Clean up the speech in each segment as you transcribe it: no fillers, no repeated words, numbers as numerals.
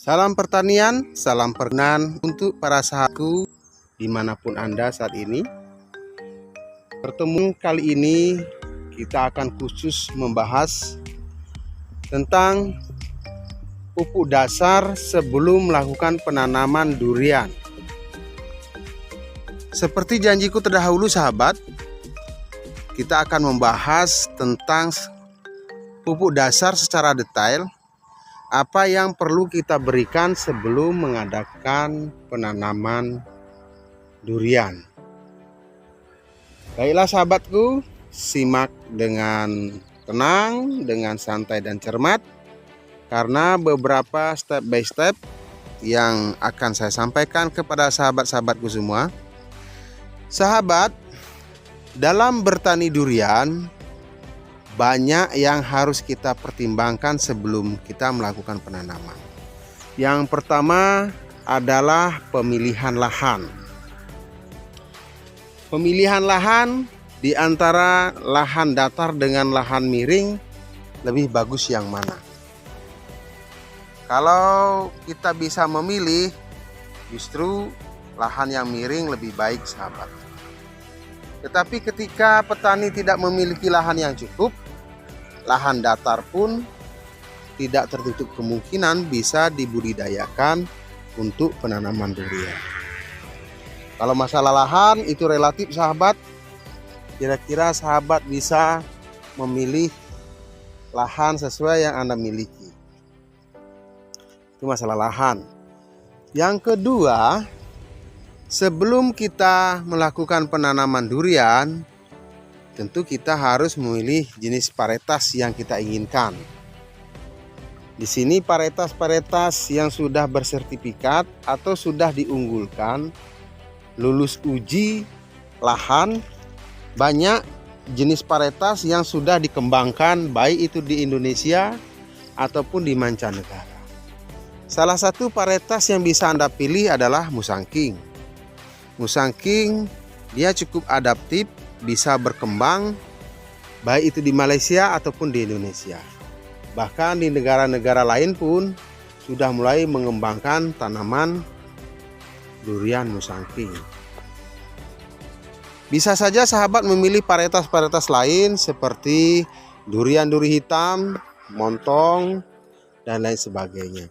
Salam pertanian, salam perkenan untuk para sahabatku dimanapun Anda saat ini. Pertemuan kali ini kita akan khusus membahas tentang pupuk dasar sebelum melakukan penanaman durian. Seperti janjiku terdahulu sahabat, kita akan membahas tentang pupuk dasar secara detail. Apa yang perlu kita berikan sebelum mengadakan penanaman durian. Baiklah sahabatku, simak dengan tenang, dengan santai dan cermat, karena beberapa step by step yang akan saya sampaikan kepada sahabat-sahabatku semua. Sahabat, dalam bertani durian banyak yang harus kita pertimbangkan sebelum kita melakukan penanaman. Yang pertama adalah pemilihan lahan. Pemilihan lahan di antara lahan datar dengan lahan miring, lebih bagus yang mana? Kalau kita bisa memilih, justru lahan yang miring lebih baik sahabat. Tetapi ketika petani tidak memiliki lahan yang cukup, lahan datar pun tidak tertutup kemungkinan bisa dibudidayakan untuk penanaman durian. Kalau masalah lahan itu relatif sahabat, kira-kira sahabat bisa memilih lahan sesuai yang Anda miliki. Itu masalah lahan. Yang kedua, sebelum kita melakukan penanaman durian, tentu kita harus memilih jenis varietas yang kita inginkan. Di sini varietas-varietas yang sudah bersertifikat atau sudah diunggulkan, lulus uji lahan, banyak jenis varietas yang sudah dikembangkan baik itu di Indonesia ataupun di mancanegara. Salah satu varietas yang bisa Anda pilih adalah Musangking. Musangking dia cukup adaptif, bisa berkembang baik itu di Malaysia ataupun di Indonesia. Bahkan di negara-negara lain pun sudah mulai mengembangkan tanaman durian Musangking. Bisa saja sahabat memilih varietas-varietas lain seperti durian duri hitam, montong, dan lain sebagainya.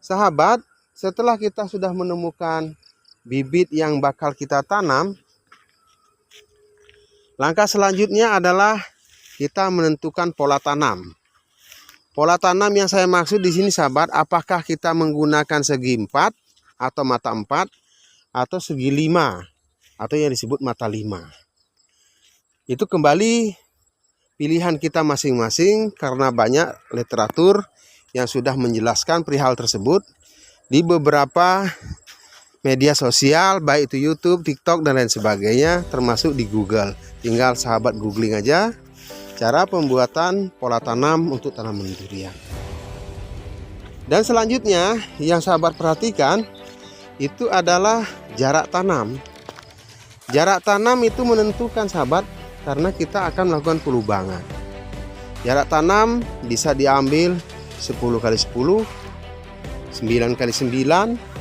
Sahabat, setelah kita sudah menemukan bibit yang bakal kita tanam, langkah selanjutnya adalah kita menentukan pola tanam. Pola tanam yang saya maksud di sini sahabat, apakah kita menggunakan segi 4 atau mata 4 atau segi 5 atau yang disebut mata 5. Itu kembali pilihan kita masing-masing karena banyak literatur yang sudah menjelaskan perihal tersebut di beberapa media sosial, baik itu YouTube, TikTok, dan lain sebagainya, termasuk di Google. Tinggal sahabat googling aja cara pembuatan pola tanam untuk tanaman durian. Dan selanjutnya yang sahabat perhatikan itu adalah jarak tanam. Jarak tanam itu menentukan sahabat karena kita akan melakukan pelubangan. Jarak tanam bisa diambil 10 kali 10, 9 kali 9,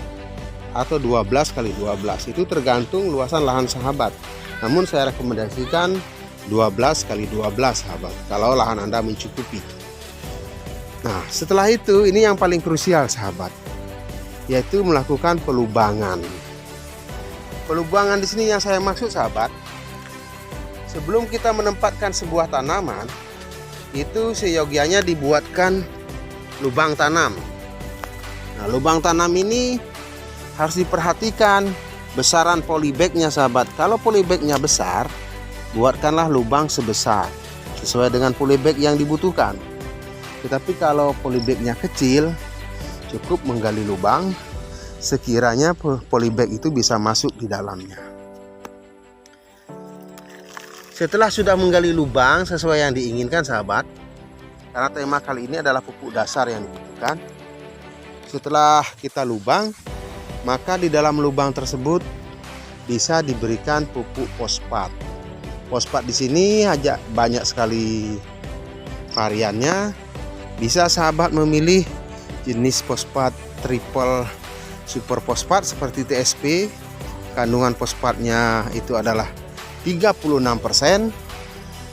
atau 12 kali 12. Itu tergantung luasan lahan sahabat. Namun saya rekomendasikan 12 kali 12 sahabat, kalau lahan Anda mencukupi. Nah, setelah itu ini yang paling krusial sahabat, yaitu melakukan pelubangan. Pelubangan di sini yang saya maksud sahabat, sebelum kita menempatkan sebuah tanaman, itu seyogianya dibuatkan lubang tanam. Nah, lubang tanam ini harus diperhatikan besaran polybagnya sahabat. Kalau polybagnya besar, buatkanlah lubang sebesar sesuai dengan polybag yang dibutuhkan. Tetapi kalau polybagnya kecil, cukup menggali lubang sekiranya polybag itu bisa masuk di dalamnya. Setelah sudah menggali lubang sesuai yang diinginkan sahabat, karena tema kali ini adalah pupuk dasar yang dibutuhkan. Setelah kita lubang, maka di dalam lubang tersebut bisa diberikan pupuk fosfat. Fosfat di sini aja banyak sekali variannya. Bisa sahabat memilih jenis fosfat triple super fosfat seperti TSP. Kandungan fosfatnya itu adalah 36%,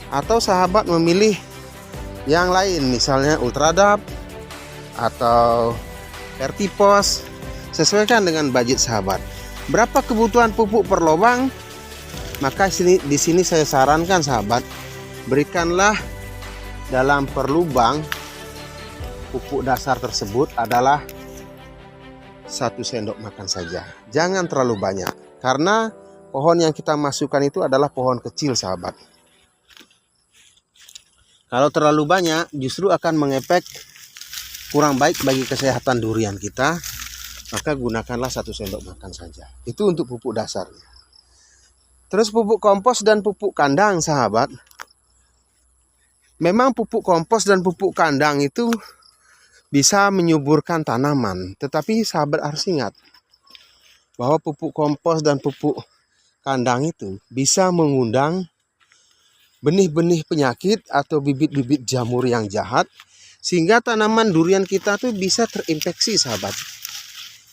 atau sahabat memilih yang lain misalnya Ultradap atau Vertipos, sesuaikan dengan budget sahabat. Berapa kebutuhan pupuk per lubang? Maka di sini saya sarankan sahabat, berikanlah dalam per lubang pupuk dasar tersebut adalah 1 sendok makan saja. Jangan terlalu banyak, karena pohon yang kita masukkan itu adalah pohon kecil sahabat. Kalau terlalu banyak justru akan mengefek kurang baik bagi kesehatan durian kita. Maka gunakanlah 1 sendok makan saja. Itu untuk pupuk dasarnya. Terus pupuk kompos dan pupuk kandang sahabat. Memang pupuk kompos dan pupuk kandang itu bisa menyuburkan tanaman. Tetapi sahabat harus ingat bahwa pupuk kompos dan pupuk kandang itu bisa mengundang benih-benih penyakit atau bibit-bibit jamur yang jahat, sehingga tanaman durian kita tuh bisa terinfeksi sahabat,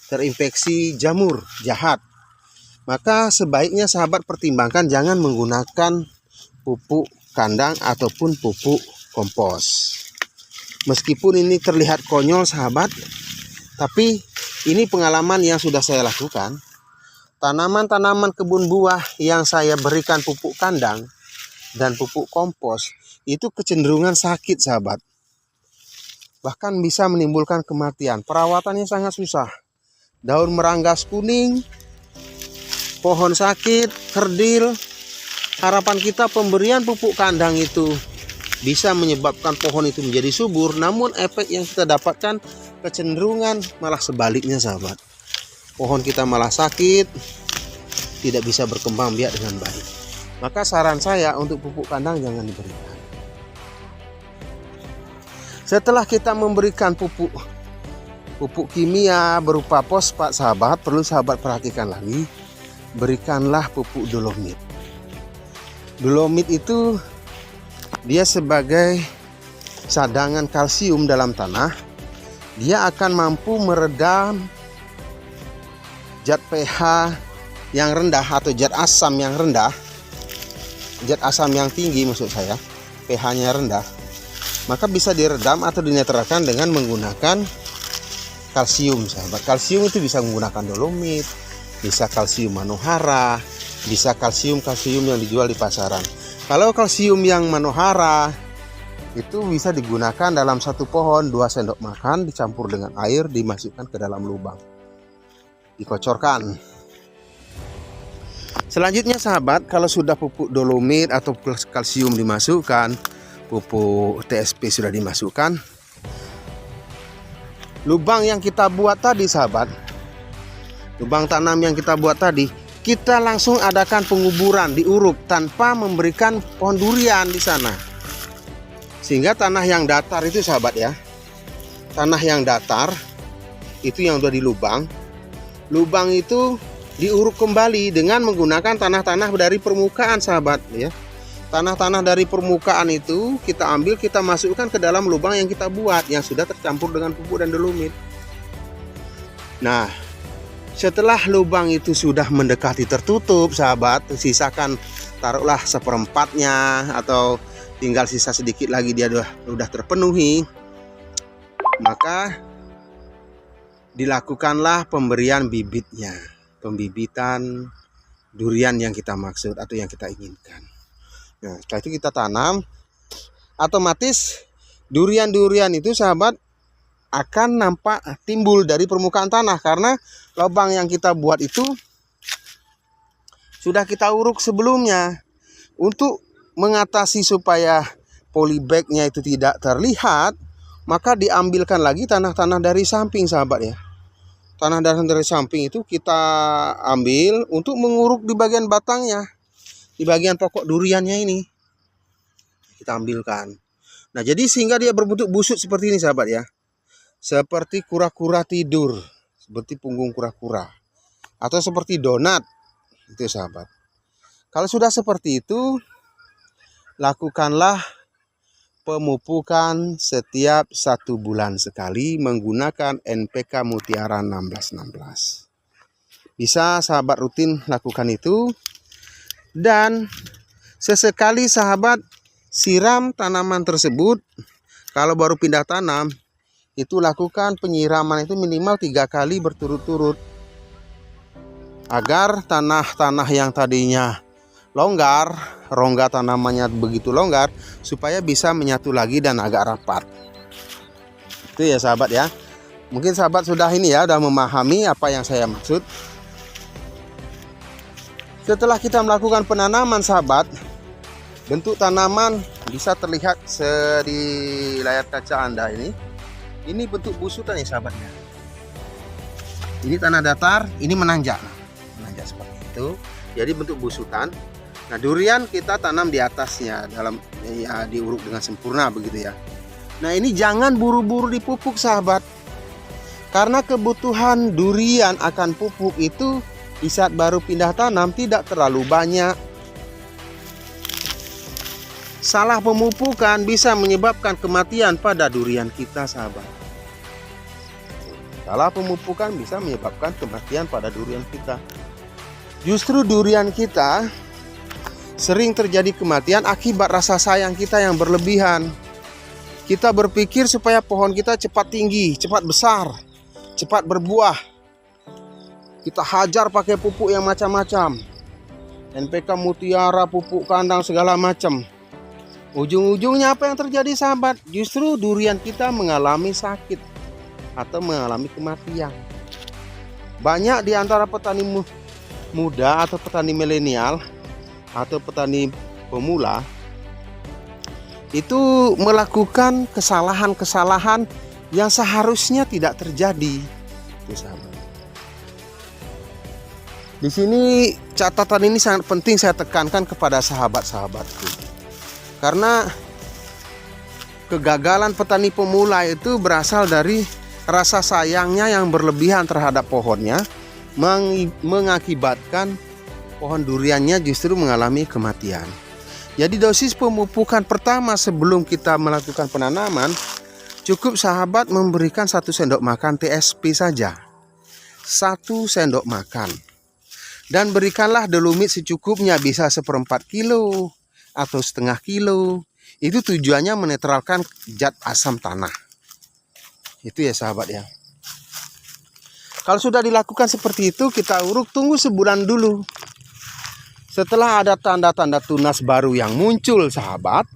terinfeksi jamur jahat. Maka sebaiknya sahabat pertimbangkan jangan menggunakan pupuk kandang ataupun pupuk kompos. Meskipun ini terlihat konyol sahabat, tapi ini pengalaman yang sudah saya lakukan. Tanaman-tanaman kebun buah yang saya berikan pupuk kandang dan pupuk kompos itu kecenderungan sakit sahabat. Bahkan bisa menimbulkan kematian. Perawatannya sangat susah. Daun meranggas kuning, pohon sakit, kerdil. Harapan kita pemberian pupuk kandang itu bisa menyebabkan pohon itu menjadi subur. Namun efek yang kita dapatkan kecenderungan malah sebaliknya sahabat. Pohon kita malah sakit, tidak bisa berkembang biak dengan baik. Maka saran saya untuk pupuk kandang jangan diberikan. Setelah kita memberikan pupuk kimia berupa fosfat sahabat, perlu sahabat perhatikan lagi, berikanlah pupuk dolomit. Dolomit itu dia sebagai cadangan kalsium dalam tanah. Dia akan mampu meredam zat pH yang rendah atau zat asam yang rendah, zat asam yang tinggi maksud saya, pH-nya rendah, maka bisa diredam atau dinetralkan dengan menggunakan kalsium sahabat. Kalsium itu bisa menggunakan dolomit, bisa kalsium manohara, bisa kalsium yang dijual di pasaran. Kalau kalsium yang manohara itu bisa digunakan dalam satu pohon 2 sendok makan dicampur dengan air, dimasukkan ke dalam lubang, dikocorkan. Selanjutnya sahabat, kalau sudah pupuk dolomit atau kalsium dimasukkan, pupuk TSP sudah dimasukkan, lubang yang kita buat tadi sahabat, lubang tanam yang kita buat tadi, kita langsung adakan penguburan, diuruk tanpa memberikan pohon durian di sana. Sehingga tanah yang datar itu sahabat ya, tanah yang datar itu yang sudah dilubang, lubang itu diuruk kembali dengan menggunakan tanah-tanah dari permukaan sahabat ya. Tanah-tanah dari permukaan itu kita ambil, kita masukkan ke dalam lubang yang kita buat yang sudah tercampur dengan pupuk dan dolomit. Nah, setelah lubang itu sudah mendekati tertutup sahabat, sisakan taruhlah 1/4-nya atau tinggal sisa sedikit lagi dia sudah terpenuhi, maka dilakukanlah pemberian bibitnya, pembibitan durian yang kita maksud atau yang kita inginkan. Nah, setelah itu kita tanam, otomatis durian-durian itu sahabat akan nampak timbul dari permukaan tanah, karena lubang yang kita buat itu sudah kita uruk sebelumnya. Untuk mengatasi supaya polybagnya itu tidak terlihat, maka diambilkan lagi tanah-tanah dari samping sahabat ya. tanah dari samping itu kita ambil untuk menguruk di bagian batangnya, di bagian pokok duriannya ini kita ambilkan. Nah, jadi sehingga dia berbentuk busuk seperti ini sahabat ya, seperti kura-kura tidur, seperti punggung kura-kura, atau seperti donat itu sahabat. Kalau sudah seperti itu, lakukanlah pemupukan setiap 1 bulan sekali menggunakan NPK Mutiara 1616. Bisa sahabat rutin lakukan itu, dan sesekali sahabat siram tanaman tersebut. Kalau baru pindah tanam, itu lakukan penyiraman itu minimal 3 kali berturut-turut, agar tanah-tanah yang tadinya longgar, rongga tanamannya begitu longgar, supaya bisa menyatu lagi dan agak rapat. Itu ya sahabat ya. Mungkin sahabat sudah ini ya, sudah memahami apa yang saya maksud. Setelah kita melakukan penanaman sahabat, bentuk tanaman bisa terlihat di layar kaca Anda ini. Ini bentuk busutan ya sahabatnya. Ini tanah datar, ini menanjak seperti itu. Jadi bentuk busutan. Nah, durian kita tanam di atasnya, dalam ya diuruk dengan sempurna begitu ya. Nah, ini jangan buru-buru dipupuk sahabat, karena kebutuhan durian akan pupuk itu di saat baru pindah tanam tidak terlalu banyak. Salah pemupukan bisa menyebabkan kematian pada durian kita sahabat. Salah pemupukan bisa menyebabkan kematian pada durian kita. Justru durian kita sering terjadi kematian akibat rasa sayang kita yang berlebihan. Kita berpikir supaya pohon kita cepat tinggi, cepat besar, cepat berbuah. Kita hajar pakai pupuk yang macam-macam. NPK Mutiara, pupuk kandang segala macam. Ujung-ujungnya apa yang terjadi sahabat? Justru durian kita mengalami sakit atau mengalami kematian. Banyak di antara petani muda atau petani milenial atau petani pemula itu melakukan kesalahan-kesalahan yang seharusnya tidak terjadi. Itu sahabat. Di sini catatan ini sangat penting saya tekankan kepada sahabat-sahabatku. Karena kegagalan petani pemula itu berasal dari rasa sayangnya yang berlebihan terhadap pohonnya, mengakibatkan pohon duriannya justru mengalami kematian. Jadi dosis pemupukan pertama sebelum kita melakukan penanaman, cukup sahabat memberikan 1 sendok makan TSP saja. 1 sendok makan. Dan berikanlah dolomit secukupnya, bisa 1/4 kilo atau setengah kilo. Itu tujuannya menetralkan zat asam tanah. Itu ya sahabat ya. Kalau sudah dilakukan seperti itu, kita uruk, tunggu sebulan dulu. Setelah ada tanda-tanda tunas baru yang muncul sahabat,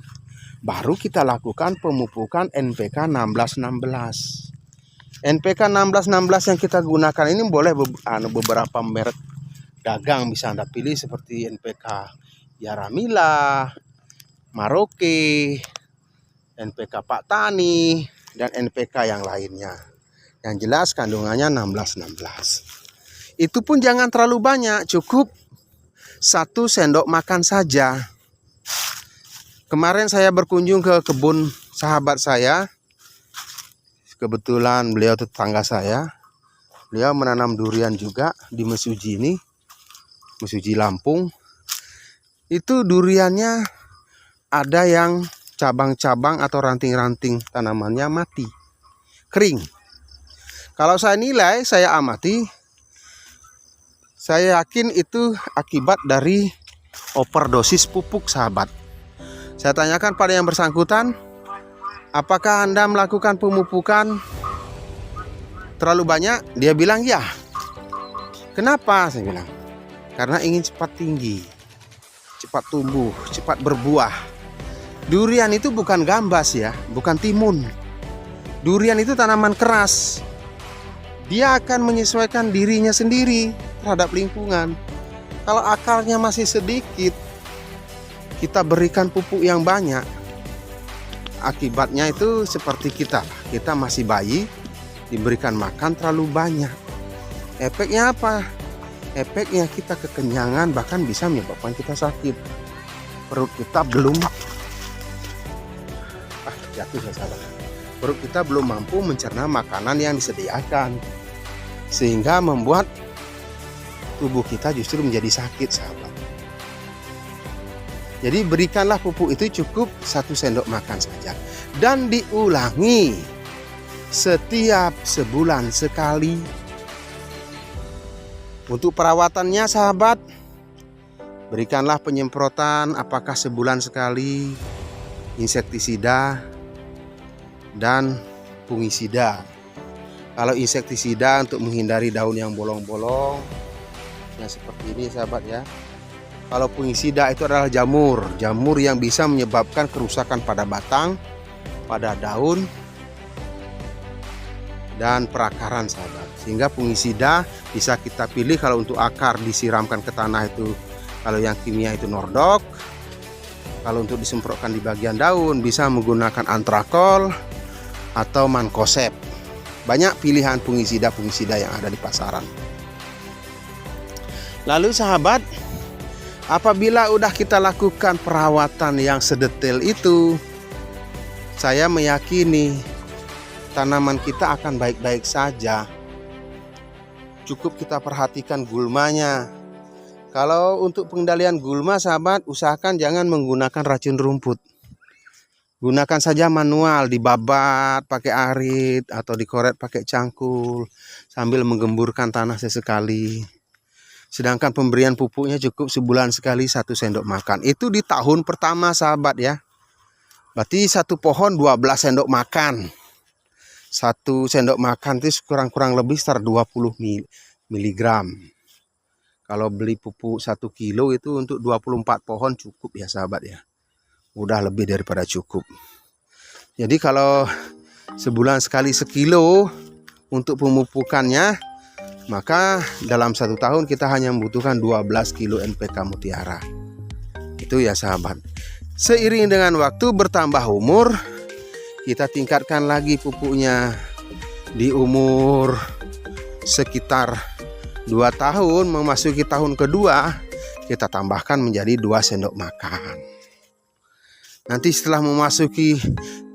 baru kita lakukan pemupukan NPK 1616. NPK 1616 yang kita gunakan ini boleh beberapa merek dagang bisa Anda pilih, seperti NPK Yaramila, Maroke, NPK Pak Tani, dan NPK yang lainnya. Yang jelas kandungannya 1616. Itu pun jangan terlalu banyak, cukup 1 sendok makan saja. Kemarin saya berkunjung ke kebun sahabat saya. Kebetulan beliau tetangga saya. Beliau menanam durian juga di Mesuji ini. Mesuji Lampung. Itu duriannya ada yang cabang-cabang atau ranting-ranting tanamannya mati, kering. Kalau saya nilai, saya amati, saya yakin itu akibat dari overdosis pupuk sahabat. Saya tanyakan pada yang bersangkutan, apakah Anda melakukan pemupukan terlalu banyak? Dia bilang ya. Kenapa? Saya bilang, karena ingin cepat tinggi, cepat tumbuh, cepat berbuah. Durian itu bukan gambas ya, bukan timun. Durian itu tanaman keras. Dia akan menyesuaikan dirinya sendiri terhadap lingkungan. Kalau akarnya masih sedikit, kita berikan pupuk yang banyak. Akibatnya itu seperti kita masih bayi, diberikan makan terlalu banyak. Efeknya apa? Efeknya kita kekenyangan, bahkan bisa menyebabkan kita sakit. Perut kita belum jatuh ya sahabat. Perut kita belum mampu mencerna makanan yang disediakan, sehingga membuat tubuh kita justru menjadi sakit sahabat. Jadi berikanlah pupuk itu cukup 1 sendok makan saja, dan diulangi setiap sebulan sekali. Untuk perawatannya sahabat, berikanlah penyemprotan apakah sebulan sekali, insektisida dan fungisida. Kalau insektisida untuk menghindari daun yang bolong-bolong, nah seperti ini sahabat ya. Kalau fungisida itu adalah jamur yang bisa menyebabkan kerusakan pada batang, pada daun, dan perakaran sahabat. Sehingga fungisida bisa kita pilih kalau untuk akar disiramkan ke tanah itu, kalau yang kimia itu Nordok. Kalau untuk disemprotkan di bagian daun bisa menggunakan Antrakol atau Mancozeb. Banyak pilihan fungisida yang ada di pasaran. Lalu sahabat, apabila udah kita lakukan perawatan yang sedetail itu, saya meyakini tanaman kita akan baik-baik saja. Cukup kita perhatikan gulmanya. Kalau untuk pengendalian gulma sahabat, usahakan jangan menggunakan racun rumput. Gunakan saja manual, dibabat pakai arit atau dikoret pakai cangkul sambil menggemburkan tanah sesekali. Sedangkan pemberian pupuknya cukup sebulan sekali 1 sendok makan. Itu di tahun pertama sahabat ya. Berarti 1 pohon 12 sendok makan. 1 sendok makan itu kurang lebih sekitar 20 mg. Kalau beli pupuk 1 kilo itu untuk 24 pohon cukup ya sahabat ya. Udah lebih daripada cukup. Jadi kalau sebulan sekali sekilo untuk pemupukannya, maka dalam 1 tahun kita hanya membutuhkan 12 kilo NPK Mutiara. Itu ya sahabat. Seiring dengan waktu bertambah umur, kita tingkatkan lagi pupuknya. Di umur sekitar 2 tahun memasuki tahun kedua, kita tambahkan menjadi 2 sendok makan. Nanti setelah memasuki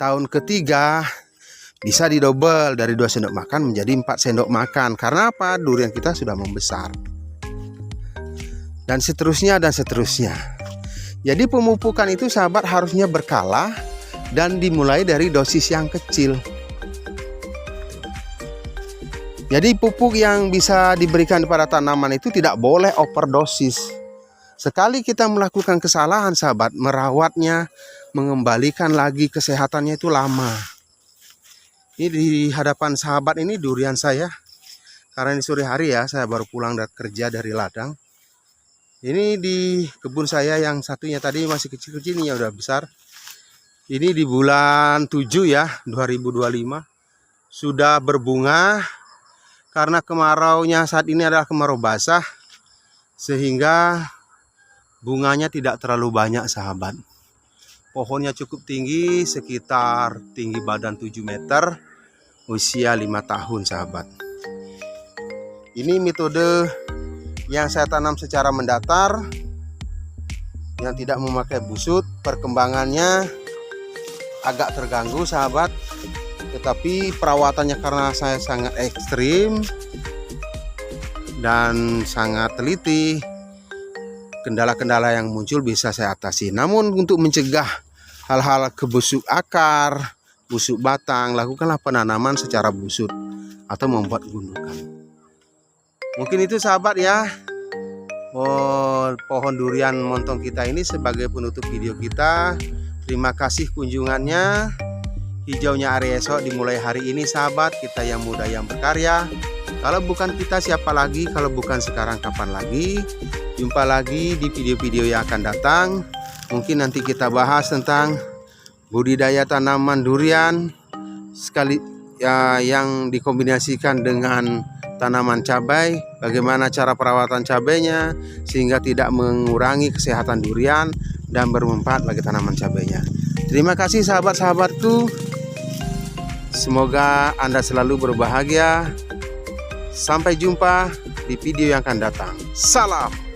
tahun ketiga, bisa didobel dari 2 sendok makan menjadi 4 sendok makan. Karena apa? Durian kita sudah membesar. Dan seterusnya dan seterusnya. Jadi pemupukan itu sahabat harusnya berkala dan dimulai dari dosis yang kecil. Jadi pupuk yang bisa diberikan kepada tanaman itu tidak boleh overdosis. Sekali kita melakukan kesalahan sahabat, merawatnya, mengembalikan lagi kesehatannya itu lama. Ini di hadapan sahabat ini durian saya. Karena ini sore hari ya, saya baru pulang dari kerja dari ladang. Ini di kebun saya yang satunya tadi masih kecil-kecil, ini ya udah besar. Ini di bulan 7 ya, 2025. Sudah berbunga. Karena kemaraunya saat ini adalah kemarau basah, sehingga bunganya tidak terlalu banyak sahabat. Pohonnya cukup tinggi, sekitar tinggi badan 7 meter, usia 5 tahun sahabat. Ini metode yang saya tanam secara mendatar, yang tidak memakai busut. Perkembangannya agak terganggu sahabat, tetapi perawatannya karena saya sangat ekstrim dan sangat teliti, kendala-kendala yang muncul bisa saya atasi. Namun untuk mencegah hal-hal kebusuk akar, busuk batang, lakukanlah penanaman secara busut atau membuat gundukan. Mungkin itu sahabat ya, pohon durian montong kita ini sebagai penutup video kita. Terima kasih kunjungannya. Hijaunya area esok dimulai hari ini sahabat, kita yang muda yang berkarya. Kalau bukan kita siapa lagi, kalau bukan sekarang kapan lagi. Jumpa lagi di video-video yang akan datang. Mungkin nanti kita bahas tentang budidaya tanaman durian sekali ya, yang dikombinasikan dengan tanaman cabai. Bagaimana cara perawatan cabainya sehingga tidak mengurangi kesehatan durian dan bermanfaat bagi tanaman cabainya. Terima kasih sahabat-sahabatku. Semoga Anda selalu berbahagia. Sampai jumpa di video yang akan datang. Salam.